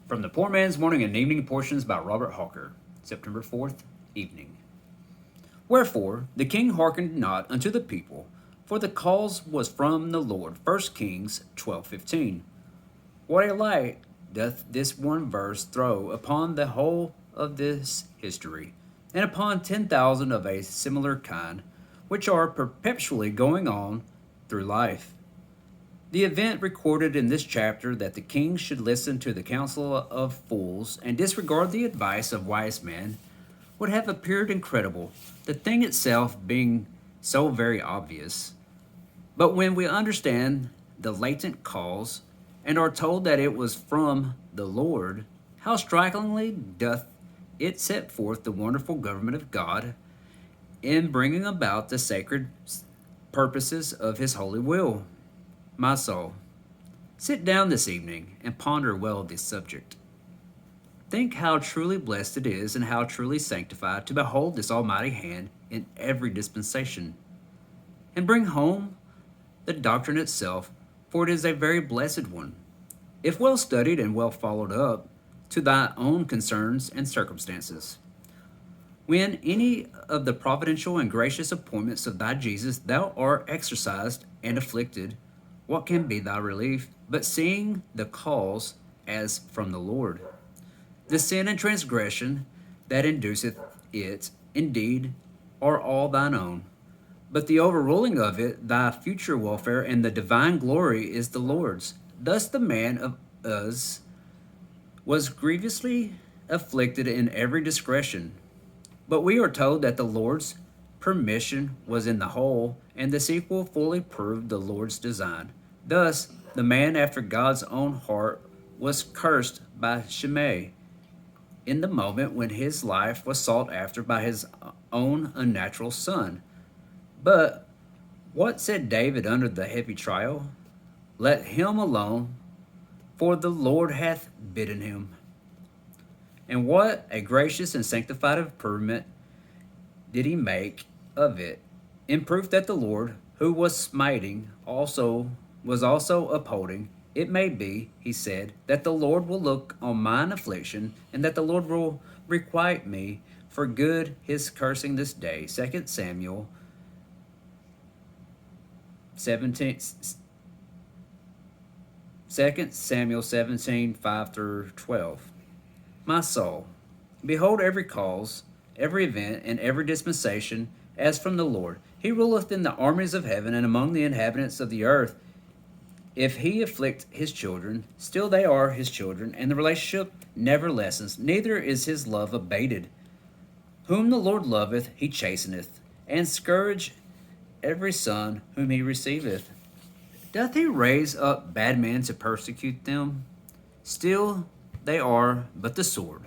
From the Poor Man's Morning and Evening Portions by Robert Hawker, September 4th, evening. Wherefore the king hearkened not unto the people, for the cause was from the Lord. 1 Kings 12:15. What a light doth this one verse throw upon the whole of this history, and upon 10,000 of a similar kind, which are perpetually going on through life. The event recorded in this chapter that the king should listen to the counsel of fools and disregard the advice of wise men would have appeared incredible, the thing itself being so very obvious. But when we understand the latent cause and are told that it was from the Lord, how strikingly doth it set forth the wonderful government of God in bringing about the sacred purposes of his holy will. My soul, sit down this evening and ponder well this subject. Think how truly blessed it is and how truly sanctified to behold this almighty hand in every dispensation, and bring home the doctrine itself, for it is a very blessed one, if well studied and well followed up, to thy own concerns and circumstances. When any of the providential and gracious appointments of thy Jesus thou art exercised and afflicted, what can be thy relief, but seeing the cause as from the Lord? The sin and transgression that induceth it, indeed, are all thine own, but the overruling of it, thy future welfare and the divine glory, is the Lord's. Thus the man of Uz was grievously afflicted in every discretion, but we are told that the Lord's permission was in the whole, and the sequel fully proved the Lord's design. Thus, the man after God's own heart was cursed by Shimei in the moment when his life was sought after by his own unnatural son. But what said David under the heavy trial? Let him alone, for the Lord hath bidden him. And what a gracious and sanctified improvement did he make of it, in proof that the Lord, who was smiting, was also upholding. It may be, he said, that the Lord will look on mine affliction, and that the Lord will requite me for good his cursing this day. 2 Samuel 17. 2 Samuel 17, 5 through 12. My soul, behold every cause, every event, and every dispensation as from the Lord. He ruleth in the armies of heaven and among the inhabitants of the earth. If he afflict his children, still they are his children, and the relationship never lessens, neither is his love abated. Whom the Lord loveth, he chasteneth, and scourge every son whom he receiveth. Doth he raise up bad men to persecute them? Still they are but the sword.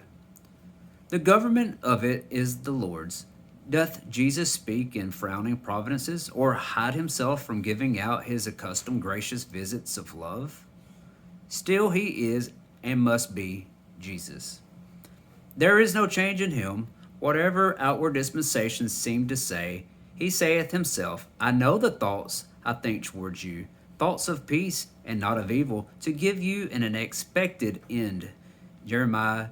The government of it is the Lord's. Doth Jesus speak in frowning providences, or hide himself from giving out his accustomed gracious visits of love? Still he is and must be Jesus. There is no change in him. Whatever outward dispensations seem to say, he saith himself, I know the thoughts I think towards you, thoughts of peace and not of evil, to give you an expected end. Jeremiah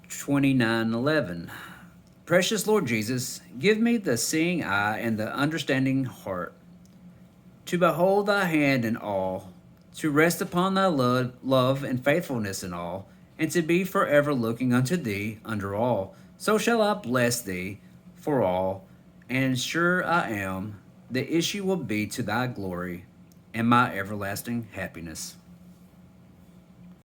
29:11. Precious Lord Jesus, give me the seeing eye and the understanding heart, to behold thy hand in all, to rest upon thy love and faithfulness in all, and to be forever looking unto thee under all. So shall I bless thee for all, and sure I am, the issue will be to thy glory and my everlasting happiness.